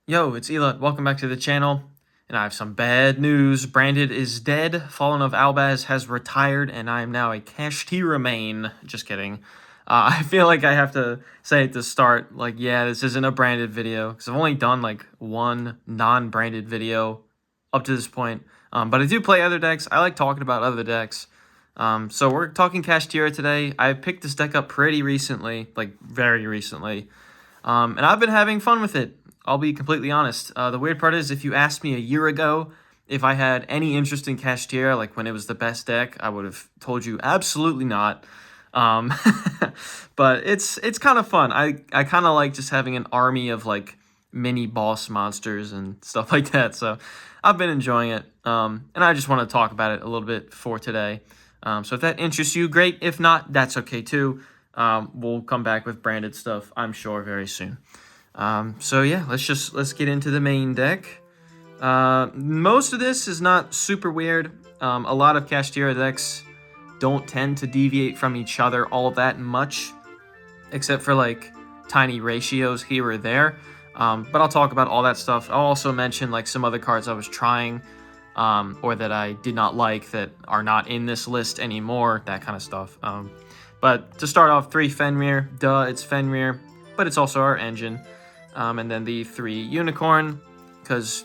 Yo, it's Elut. Welcome back to the channel. And I have some bad news. Branded is dead. Fallen of Albaz has retired, and I am now a Kashtira main. Just kidding. I feel like I have to say at the start, like, yeah, this isn't a branded video, because I've only done, like, one non-branded video up to this point. But I do play other decks. I like talking about other decks. So we're talking Kashtira today. I picked this deck up pretty recently, like, very recently. And I've been having fun with it. I'll be completely honest. The weird part is, if you asked me a year ago if I had any interest in Kashtira, like when it was the best deck, I would have told you absolutely not. Um, but it's kind of fun. I kind of like just having an army of like mini boss monsters and stuff like that. So I've been enjoying it. And I just want to talk about it a little bit for today. So if that interests you, great. If not, that's okay too. We'll come back with branded stuff, I'm sure, very soon. So yeah, let's get into the main deck. Most of this is not super weird. A lot of Kashtira decks don't tend to deviate from each other all that much, except for like tiny ratios here or there. But I'll talk about all that stuff. I'll also mention like some other cards I was trying, or that I did not like that are not in this list anymore, that kind of stuff. But to start off, 3 Fenrir. Duh, it's Fenrir, but it's also our engine. And then the 3 Unicorn, because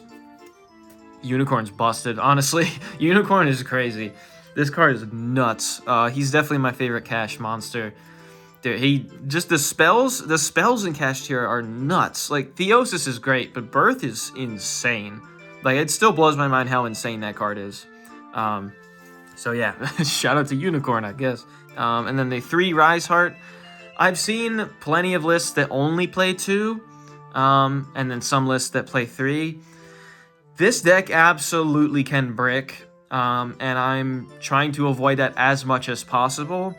Unicorn's busted, honestly. Unicorn is crazy. This card is nuts. He's definitely my favorite cash monster. Dude, the spells in Kashtira are nuts. Like, Theosis is great, but Birth is insane. Like, it still blows my mind how insane that card is. So yeah, shout out to Unicorn, I guess. And then the 3 Rise Heart. I've seen plenty of lists that only play 2, and then some lists that play 3. This deck absolutely can brick, and I'm trying to avoid that as much as possible.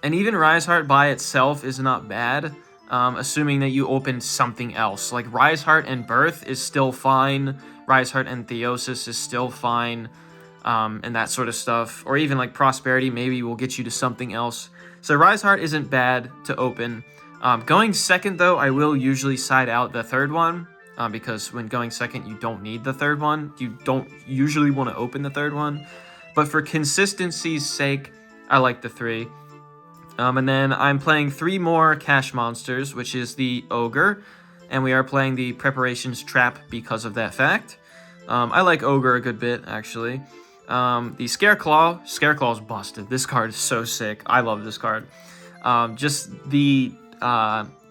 And even Rise Heart by itself is not bad, assuming that you open something else. Like, Rise Heart and Birth is still fine, Rise Heart and Theosis is still fine, and that sort of stuff. Or even like Prosperity maybe will get you to something else. So Rise Heart isn't bad to open. Going second, though, I will usually side out the third one, because when going second, you don't need the third one. You don't usually want to open the third one. But for consistency's sake, I like the 3. And then I'm playing 3 more cash monsters, which is the Ogre, and we are playing the Preparations Trap because of that fact. I like Ogre a good bit, actually. The Scareclaw's busted. This card is so sick. I love this card. Just the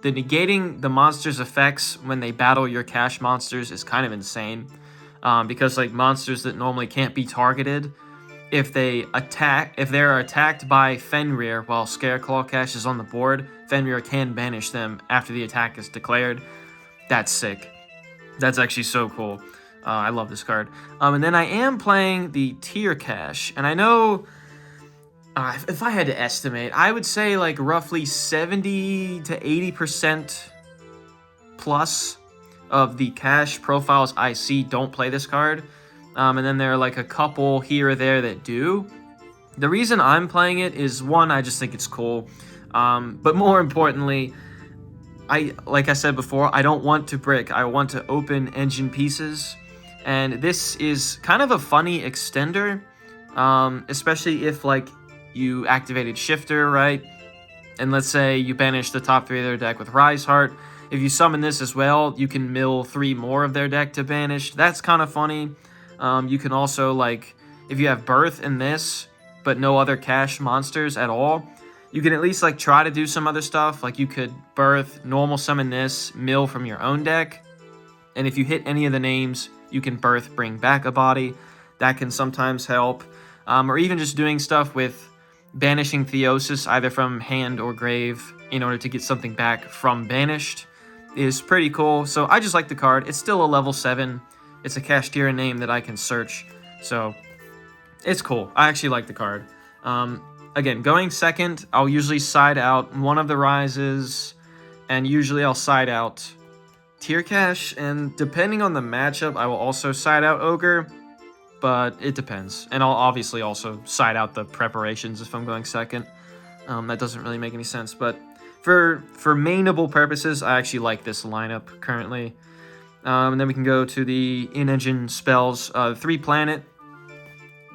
negating the monster's effects when they battle your cash monsters is kind of insane. Because like monsters that normally can't be targeted, if they're attacked by Fenrir while Scareclaw cash is on the board, Fenrir can banish them after the attack is declared. That's sick. That's actually so cool. I love this card. And then I am playing the tier cash, and I know if I had to estimate, I would say like roughly 70 to 80% plus of the cash profiles I see don't play this card. And then there are like a couple here or there that do. The reason I'm playing it is, one, I just think it's cool. But more importantly, like I said before, I don't want to brick. I want to open engine pieces. And this is kind of a funny extender, especially if like you activated Shifter, right? And let's say you banish the top 3 of their deck with Rise Heart. If you summon this as well, you can mill 3 more of their deck to banish. That's kind of funny. You can also, like, if you have Birth in this, but no other cash monsters at all, you can at least like try to do some other stuff. Like, you could Birth, normal summon this, mill from your own deck. And if you hit any of the names, you can Birth, bring back a body. That can sometimes help. Or even just doing stuff with banishing Theosis either from hand or grave in order to get something back from banished is pretty cool. So I just like the card. It's still a level 7. It's a Kashtira name that I can search. So it's cool. I actually like the card. Again, going second, I'll usually side out one of the rises, and usually I'll side out tier cash, and depending on the matchup, I will also side out Ogre, but it depends. And I'll obviously also side out the preparations if I'm going second. That doesn't really make any sense, but for mainable purposes, I actually like this lineup currently. And then we can go to the in-engine spells. 3 planet,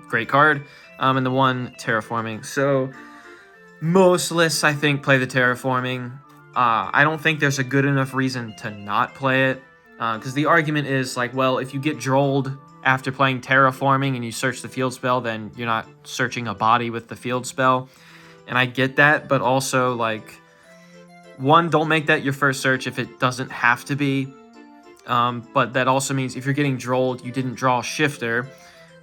great card, and the 1 terraforming. So most lists, I think, play the terraforming. I don't think there's a good enough reason to not play it, because the argument is like, well, if you get drolled after playing terraforming and you search the field spell, then you're not searching a body with the field spell. And I get that, but also, like, one, don't make that your first search if it doesn't have to be. But that also means if you're getting drolled, you didn't draw Shifter.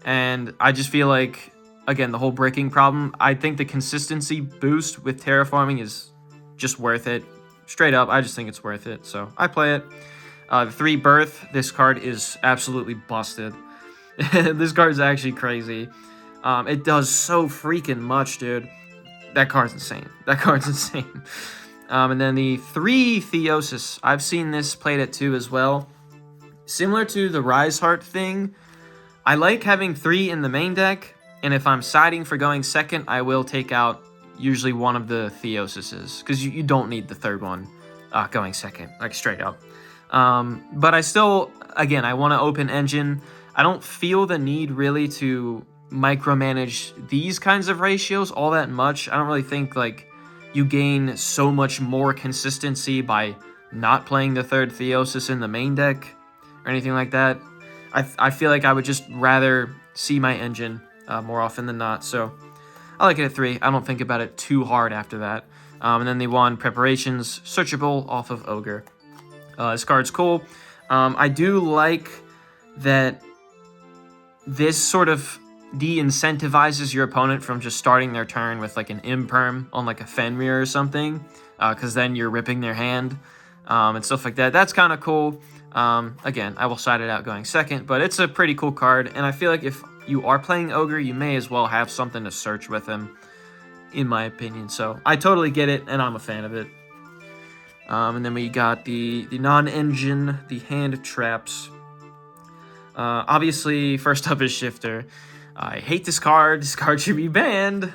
And I just feel like, again, the whole breaking problem, I think the consistency boost with terraforming is just worth it. Straight up, I just think it's worth it. So I play it. The 3 Birth, this card is absolutely busted. This card is actually crazy. It does so freaking much, dude. That card's insane. That card's insane. And then the 3 Theosis. I've seen this played at 2 as well. Similar to the Rise Heart thing, I like having 3 in the main deck, and if I'm siding for going second, I will take out usually one of the Theosises, because you don't need the third one going second, like straight up. But I still, again, I want to open engine. I don't feel the need really to micromanage these kinds of ratios all that much. I don't really think like you gain so much more consistency by not playing the 3rd Theosis in the main deck or anything like that. I feel like I would just rather see my engine more often than not. So I like it at 3. I don't think about it too hard after that. And then the 1 Preparations, searchable off of Ogre. This card's cool. I do like that this sort of de-incentivizes your opponent from just starting their turn with like an imperm on like a Fenrir or something, because then you're ripping their hand and stuff like that. That's kind of cool. Again, I will side it out going second, but it's a pretty cool card, and I feel like if you are playing Ogre, you may as well have something to search with him, in my opinion. So I totally get it, and I'm a fan of it. And then we got the non-engine, the hand traps. Obviously, first up is Shifter. I hate this card. This card should be banned.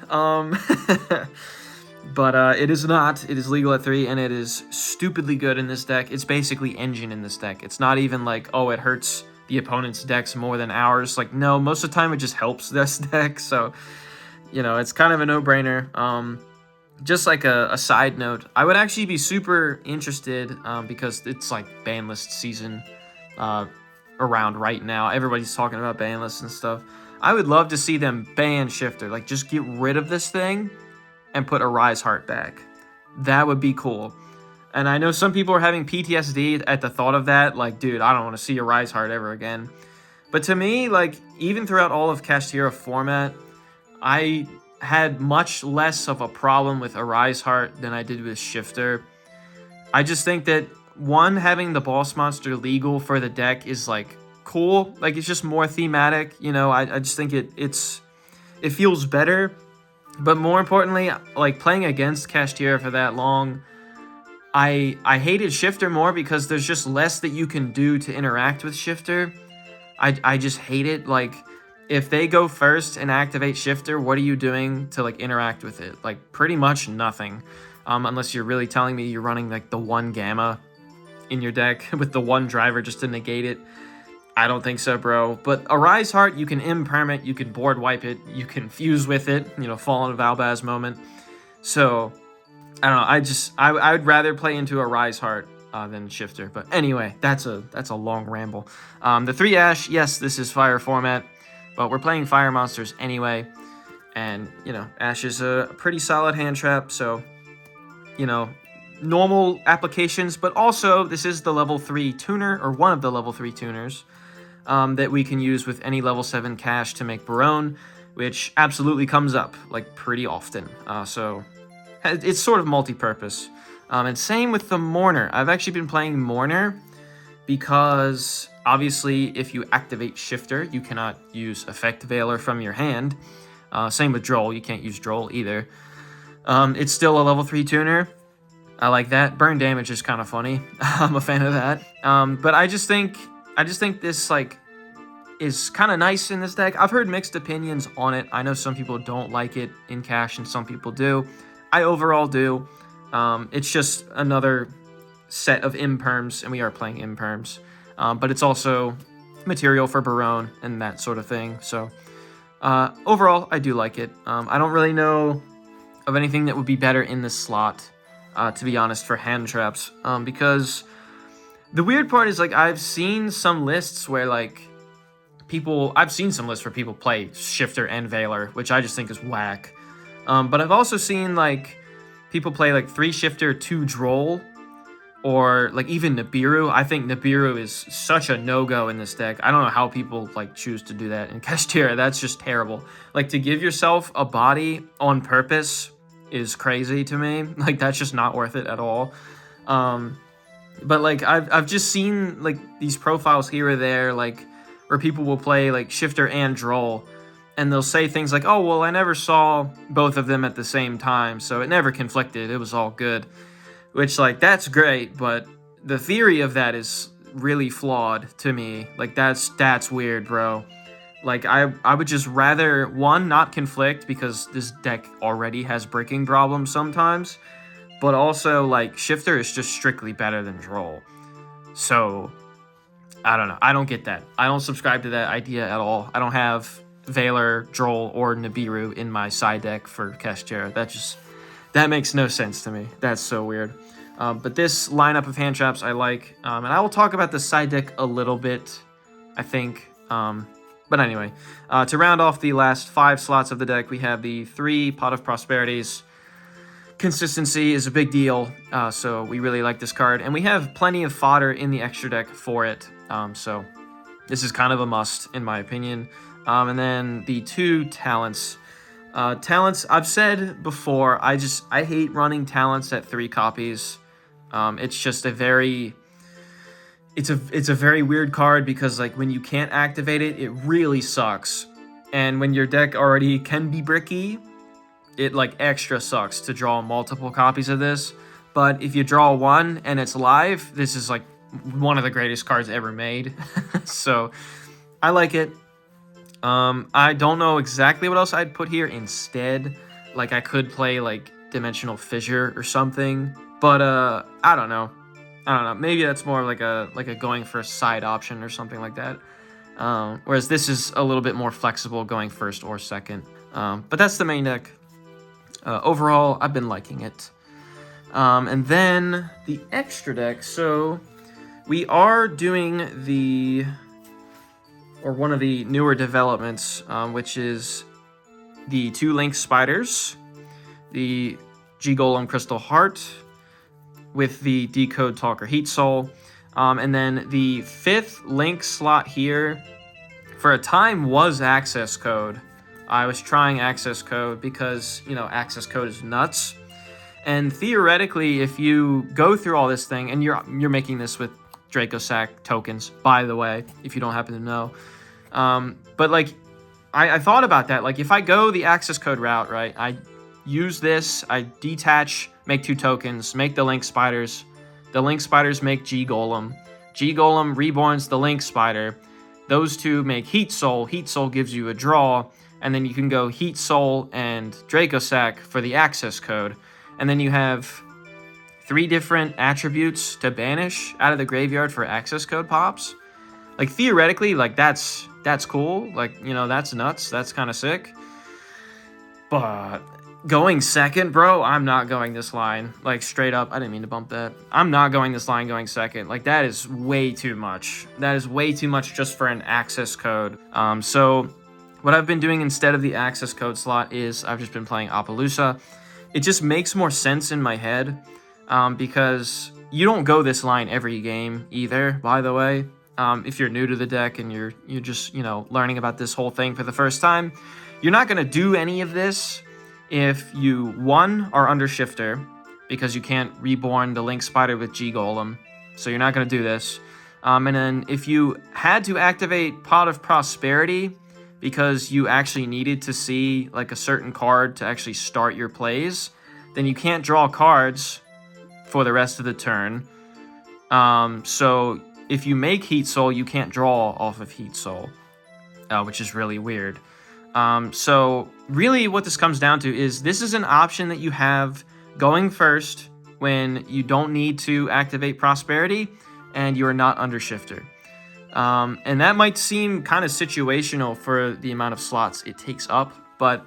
But it is not. It is legal at 3, and it is stupidly good in this deck. It's basically engine in this deck. It's not even like, oh, it hurts the opponent's decks more than ours. Like, no, most of the time it just helps this deck. So, you know, it's kind of a no-brainer. Just like a side note, I would actually be super interested, because it's like ban list season around right now. Everybody's talking about ban lists and stuff. I would love to see them ban Shifter. Like, just get rid of this thing and put a Rise Heart back. That would be cool. And I know some people are having PTSD at the thought of that. Like, dude, I don't want to see a Rise Heart ever again. But to me, like, even throughout all of Kashtira format, I had much less of a problem with a Rise Heart than I did with Shifter. I just think that, one, having the boss monster legal for the deck is, like, cool. Like, it's just more thematic. You know, I just think it feels better. But more importantly, like, playing against Kashtira for that long, I hated Shifter more because there's just less that you can do to interact with Shifter. I just hate it. Like, if they go first and activate Shifter, what are you doing to, like, interact with it? Like, pretty much nothing. Unless you're really telling me you're running, like, the 1 Gamma in your deck with the 1 driver just to negate it. I don't think so, bro. But a Rise Heart, you can imperm it, you can board wipe it, you can fuse with it, you know, Fallen of Albaz moment. So, I don't know, I would rather play into a Rise Heart than Shifter. But anyway, that's a long ramble. The 3 Ash, yes, this is Fire format, but we're playing Fire monsters anyway. And, you know, Ash is a pretty solid hand trap, so, you know, normal applications, but also this is the level 3 tuner, or one of the level 3 tuners, that we can use with any level 7 cash to make Barone, which absolutely comes up, like, pretty often. So it's sort of multi-purpose. And same with the Mourner. I've actually been playing Mourner because, obviously, if you activate Shifter, you cannot use Effect Veiler from your hand. Same with Droll. You can't use Droll either. It's still a level 3 tuner. I like that. Burn damage is kind of funny. I'm a fan of that. But I just think this, like, is kind of nice in this deck. I've heard mixed opinions on it. I know some people don't like it in cash and some people do. I overall do. It's just another set of imperms, and we are playing imperms. but it's also material for Barone and that sort of thing. So overall, I do like it. I don't really know of anything that would be better in this slot, to be honest, for hand traps, because the weird part is, like, I've seen some lists where, like, I've seen some lists where people play Shifter and Veiler, which I just think is whack. But I've also seen, like, people play, like, 3 Shifter, 2 Droll, or, like, even Nibiru. I think Nibiru is such a no-go in this deck. I don't know how people, like, choose to do that in Kashtira. That's just terrible. Like, to give yourself a body on purpose is crazy to me. Like, that's just not worth it at all. But, like, I've just seen, like, these profiles here or there, like, where people will play, like, Shifter and Droll, and they'll say things like, oh, well, I never saw both of them at the same time, so it never conflicted, it was all good. Which, like, that's great, but the theory of that is really flawed to me. Like, that's weird, bro. Like, I would just rather, one, not conflict, because this deck already has bricking problems sometimes, but also, like, Shifter is just strictly better than Droll. So, I don't know. I don't get that. I don't subscribe to that idea at all. I don't have Veiler, Droll, or Nibiru in my side deck for Kashtira. That makes no sense to me. That's so weird. But this lineup of hand traps I like, and I will talk about the side deck a little bit, I think. But anyway, to round off the last 5 slots of the deck, we have the 3 Pot of Prosperities. Consistency is a big deal, so we really like this card, and we have plenty of fodder in the extra deck for it, so this is kind of a must, in my opinion. And then the 2 talents. Talents, I've said before, I hate running talents at 3 copies. It's just a very weird card, because, like, when you can't activate it, it really sucks. And when your deck already can be bricky, it, like, extra sucks to draw multiple copies of this. But if you draw 1 and it's live, this is, like, one of the greatest cards ever made. So I like it. I don't know exactly what else I'd put here instead. Like, I could play, like, Dimensional Fissure or something, but I don't know. Maybe that's more like a going for a side option or something like that. Whereas this is a little bit more flexible, going first or second. But that's the main deck. Overall, I've been liking it. And then the extra deck. So we are doing one of the newer developments, which is the 2 Link Spiders, the G-Golem Crystal Heart with the Decode Talker Heat Soul, and then the 5th Link slot here, for a time, was Access Code. I was trying Access Code because, you know, Access Code is nuts. And theoretically, if you go through all this thing, and you're making this with Dracosac tokens, by the way, if you don't happen to know. But, like, I thought about that. Like, if I go the Access Code route, right, I use this, I detach, make 2 tokens, make the Link Spiders. The Link Spiders make G-Golem. G-Golem reborns the Link Spider. Those 2 make Heat Soul. Heat Soul gives you a draw. And then you can go Heat Soul and Dracosac for the Access Code. And then you have 3 different attributes to banish out of the graveyard for Access Code pops. Like, theoretically, like, that's cool. Like, you know, that's nuts. That's kind of sick. But going second, bro, I'm not going this line. Like, straight up, I didn't mean to bump that. I'm not going this line going second. Like, that is way too much. That is way too much just for an Access Code. So what I've been doing instead of the Access Code slot is I've just been playing Appaloosa. It just makes more sense in my head, because you don't go this line every game either, by the way. If you're new to the deck and you're just, you know, learning about this whole thing for the first time, you're not going to do any of this if you, 1, are under Shifter, because you can't reborn the Link Spider with G-Golem, so you're not going to do this. And then if you had to activate Pot of Prosperity because you actually needed to see, like, a certain card to actually start your plays, then you can't draw cards for the rest of the turn. So if you make Heat Soul, you can't draw off of Heat Soul, which is really weird. So really what this comes down to is this is an option that you have going first when you don't need to activate Prosperity and you are not under Shifter. And that might seem kind of situational for the amount of slots it takes up, but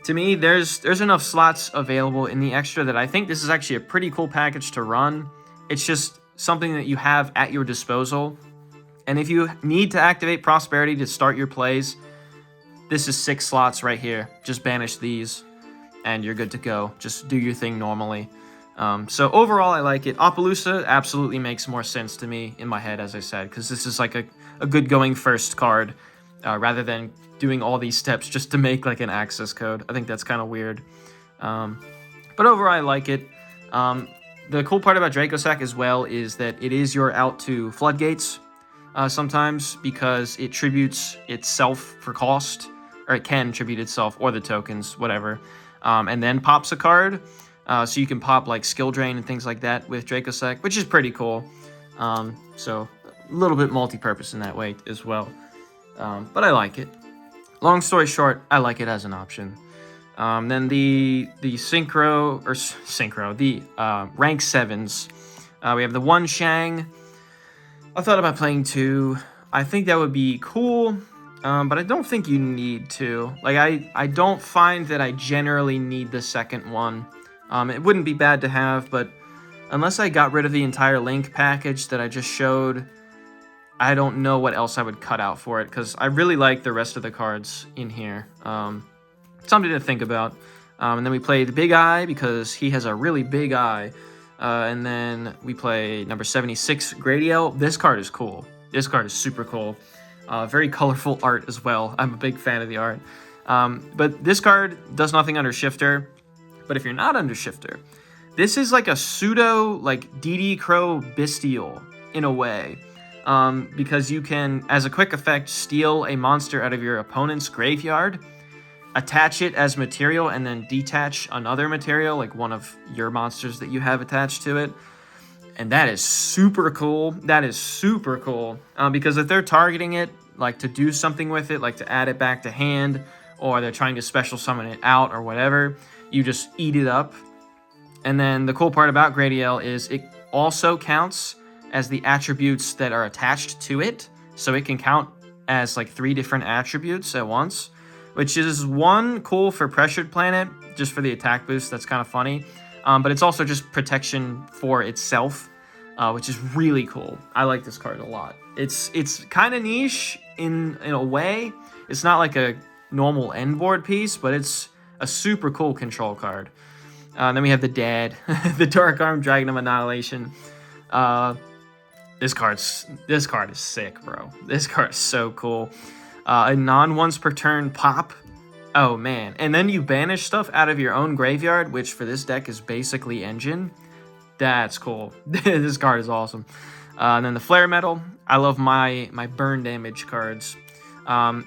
to me, there's enough slots available in the extra that I think this is actually a pretty cool package to run. It's just something that you have at your disposal. And if you need to activate Prosperity to start your plays, this is 6 slots right here. Just banish these, and you're good to go. Just do your thing normally. So overall, I like it. Appaloosa absolutely makes more sense to me in my head, as I said, because this is like a good going first card, rather than doing all these steps just to make like an access code. I think that's kind of weird. But overall, I like it. The cool part about Dracossack as well is that it is your out to floodgates sometimes, because it tributes itself for cost, or it can tribute itself or the tokens, whatever, and then pops a card. So you can pop like skill drain and things like that with Dracossack, which is pretty cool. So a little bit multi-purpose in that way as well. But I like it. Long story short, I like it as an option. Then the synchro, the rank 7s. We have the 1 Shang. I thought about playing 2. I think that would be cool, but I don't think you need to. Like, I don't find that I generally need the second one. It wouldn't be bad to have, but unless I got rid of the entire Link package that I just showed, I don't know what else I would cut out for it, because I really like the rest of the cards in here. Something to think about. And then we play the Big Eye, because he has a really big eye. And then we play number 76, Gradiel. This card is cool. This card is super cool. Very colorful art as well. I'm a big fan of the art. But this card does nothing under Shifter. But if you're not under Shifter, this is like a pseudo like DD Crow Bestial in a way. Because you can, as a quick effect, steal a monster out of your opponent's graveyard, attach it as material, and then detach another material, like one of your monsters that you have attached to it. And that is super cool. That is super cool. Because if they're targeting it, like to do something with it, like to add it back to hand, or they're trying to special summon it out or whatever, you just eat it up. And then the cool part about Gradiel is it also counts as the attributes that are attached to it. So it can count as like 3 different attributes at once, which is one cool for Pressured Planet, just for the attack boost. That's kind of funny. But it's also just protection for itself, which is really cool. I like this card a lot. It's kind of niche in a way. It's not like a normal end board piece, but it's a super cool control card. Then we have the Dad, the Dark Arm Dragon of Annihilation. This card is sick, bro. This card is so cool. A non-once per turn pop. Oh, man. And then you banish stuff out of your own graveyard, which for this deck is basically Engine. That's cool. This card is awesome. And then the Flare Metal. I love my burn damage cards.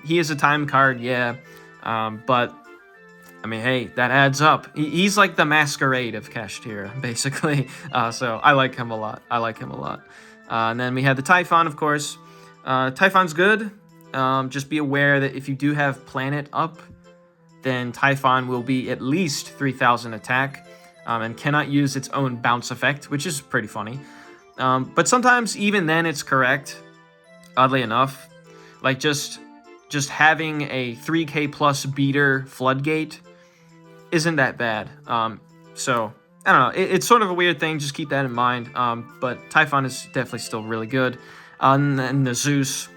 He is a time card, yeah. But, I mean, hey, that adds up. He's like the Masquerade of Kashtira, basically. So I like him a lot. And then we have the Typhon, of course. Typhon's good. Just be aware that if you do have Planet up, then Typhon will be at least 3,000 attack, and cannot use its own bounce effect, which is pretty funny. But sometimes even then it's correct, oddly enough. Like just having a 3k plus beater Floodgate isn't that bad. So I don't know. It's sort of a weird thing. Just keep that in mind. But Typhon is definitely still really good. And then the Zeus.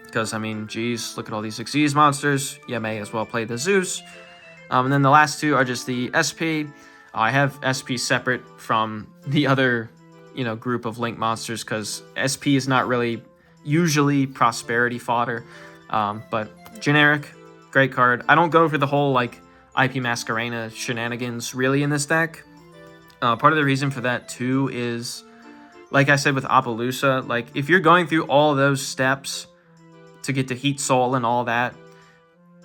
Because, I mean, geez, look at all these Xyz monsters. You may as well play the Zeus. And then the last 2 are just the SP. I have SP separate from the other, group of Link monsters, because SP is not really usually prosperity fodder. But generic, great card. I don't go for the whole, IP Masquerena shenanigans, really, in this deck. Part of the reason for that, too, is, like I said with Appaloosa, if you're going through all those steps to get to Heat Soul and all that,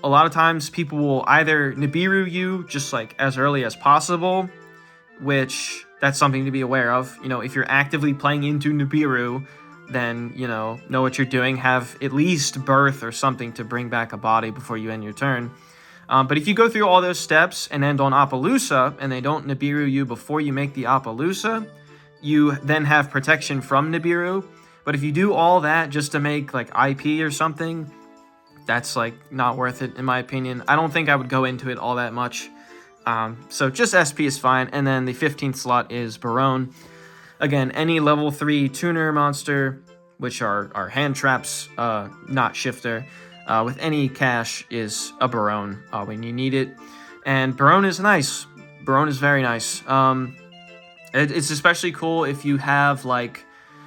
a lot of times people will either Nibiru you just as early as possible, which that's something to be aware of. If you're actively playing into Nibiru, then know what you're doing. Have at least Birth or something to bring back a body before you end your turn. But if you go through all those steps and end on Appaloosa, and they don't Nibiru you before you make the Appaloosa, you then have protection from Nibiru, But if you do all that just to make like IP or something, that's like not worth it in my opinion. I don't think I would go into it all that much. So just SP is fine. And then the 15th slot is Barone. Again, any level 3 tuner monster, which are hand traps, not shifter, with any cash is a Barone when you need it. And Barone is nice. Barone is very nice. It's especially cool if you have like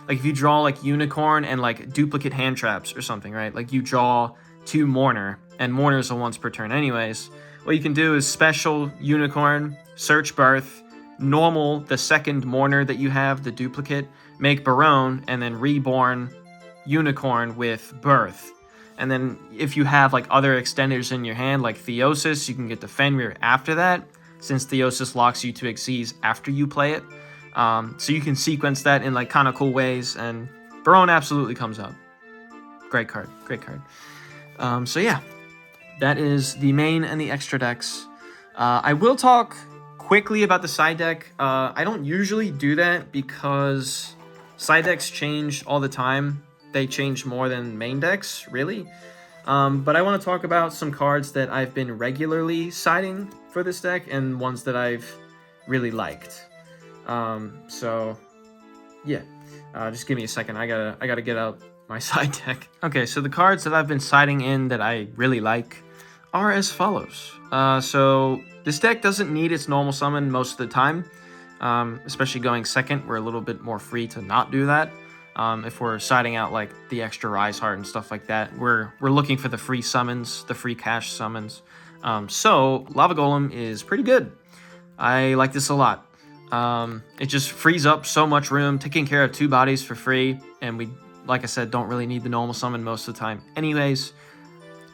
if you draw like Unicorn and like duplicate hand traps or something, right? Like you draw 2 Mourner, and Mourners are once per turn anyways. What you can do is special Unicorn, search Birth, normal the second Mourner that you have, the duplicate, make Barone, and then reborn Unicorn with Birth. And then if you have like other extenders in your hand, like Theosis, you can get the Fenrir after that, since Theosis locks you to Xyz after you play it. So you can sequence that in like kind of cool ways, and Barone absolutely comes up. Great card, great card. So yeah, that is the main and the extra decks. I will talk quickly about the side deck. I don't usually do that because side decks change all the time. They change more than main decks, really. But I want to talk about some cards that I've been regularly siding for this deck and ones that I've really liked. So yeah, just give me a second. I gotta get out my side deck. Okay, so the cards that I've been siding in that I really like are as follows. So this deck doesn't need its normal summon most of the time, especially going second. We're a little bit more free to not do that. If we're siding out like the extra Rise Heart and stuff like that, we're looking for the free summons, the free cash summons. So Lava Golem is pretty good. I like this a lot. It just frees up so much room, taking care of 2 bodies for free, and we, like I said, don't really need the normal summon most of the time. Anyways,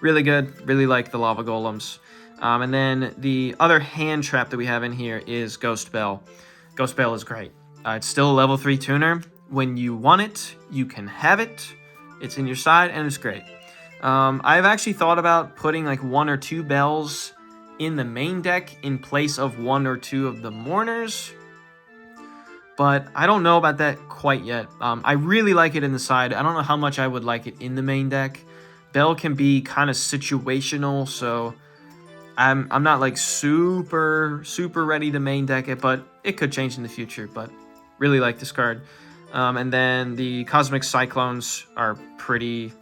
really good. Really like the Lava Golems. And then the other hand trap that we have in here is Ghost Bell. Ghost Bell is great. It's still a level 3 tuner. When you want it, you can have it. It's in your side, and it's great. I've actually thought about putting like 1 or 2 bells in the main deck in place of 1 or 2 of the Mourners, but I don't know about that quite yet. I really like it in the side. I don't know how much I would like it in the main deck. Bell can be kind of situational, so I'm not like super ready to main deck it, but it could change in the future. But really like this card. And then the Cosmic Cyclones are pretty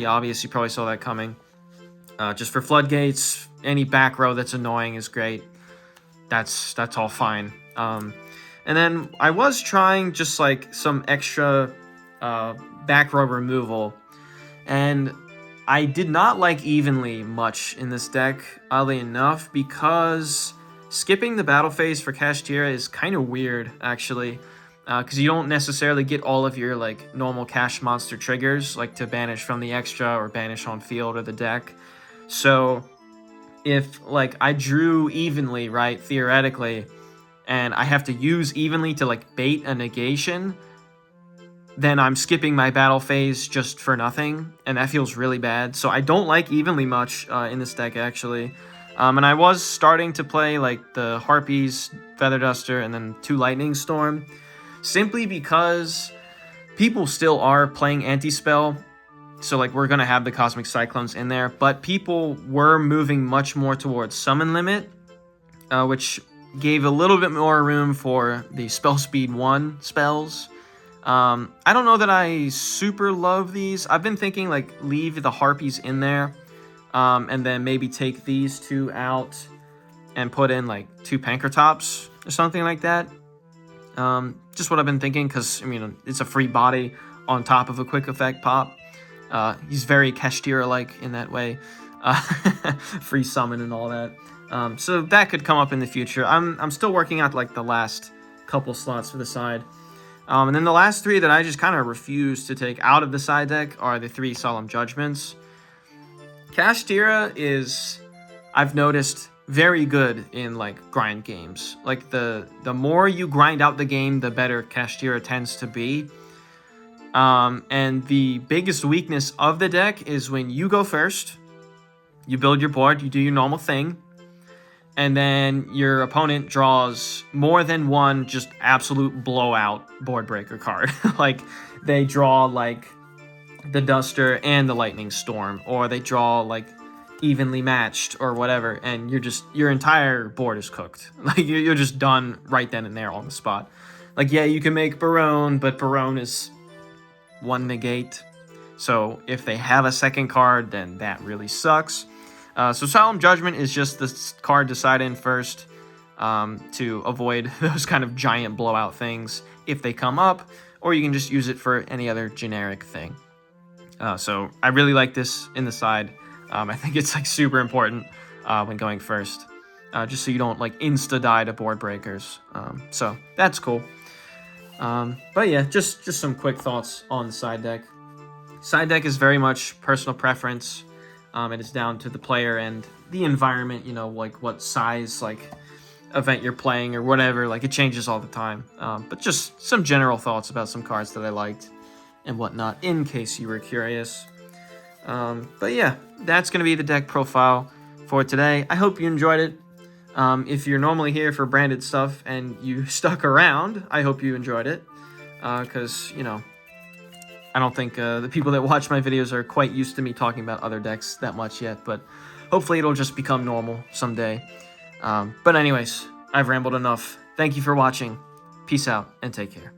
obvious. You probably saw that coming. Just for Floodgates, any back row that's annoying is great. That's all fine. And then I was trying just like some extra back row removal, and I did not like Evenly much in this deck, oddly enough, because skipping the battle phase for Kashtira is kind of weird, actually. Because you don't necessarily get all of your like normal cash monster triggers, like to banish from the extra or banish on field or the deck. So if like I drew Evenly, right, theoretically, and I have to use Evenly to like bait a negation, then I'm skipping my battle phase just for nothing, and that feels really bad. So I don't like Evenly much in this deck, actually. And I was starting to play like the Harpies, Feather Duster, and then 2 Lightning Storm, simply because people still are playing anti-spell. So like we're gonna have the Cosmic Cyclones in there, but people were moving much more towards Summon Limit, which gave a little bit more room for the Spell Speed 1 spells. I don't know that I super love these. I've been thinking like leave the Harpies in there, and then maybe take these 2 out and put in like 2 Pankratops or something like that. Just what I've been thinking, because I mean it's a free body on top of a quick effect pop. He's very Kashtira-like in that way, free summon and all that. So that could come up in the future. I'm still working out like the last couple slots for the side. And then the last 3 that I just kind of refuse to take out of the side deck are the 3 Solemn Judgments. Kashtira is, I've noticed, very good in like grind games. Like the more you grind out the game, the better Kashtira tends to be. And the biggest weakness of the deck is when you go first, you build your board, you do your normal thing, and then your opponent draws more than 1 just absolute blowout board breaker card. Like they draw like the Duster and the Lightning Storm, or they draw like evenly matched or whatever, and your entire board is cooked. Like you're just done right then and there on the spot. Like, yeah, you can make Barone, but Barone is 1 negate. So if they have a second card, then that really sucks. So Solemn Judgment is just the card to side in first, to avoid those kind of giant blowout things if they come up, or you can just use it for any other generic thing. So I really like this in the side. I think it's like super important when going first, just so you don't like insta-die to board breakers. So that's cool. But yeah, just some quick thoughts on the side deck. Side deck is very much personal preference. It is down to the player and the environment, you know, like what size like event you're playing or whatever. Like it changes all the time. But just some general thoughts about some cards that I liked and whatnot, in case you were curious. But yeah, that's going to be the deck profile for today. I hope you enjoyed it. If you're normally here for branded stuff and you stuck around, I hope you enjoyed it. Because, you know, I don't think the people that watch my videos are quite used to me talking about other decks that much yet, but hopefully it'll just become normal someday. But anyways, I've rambled enough. Thank you for watching. Peace out and take care.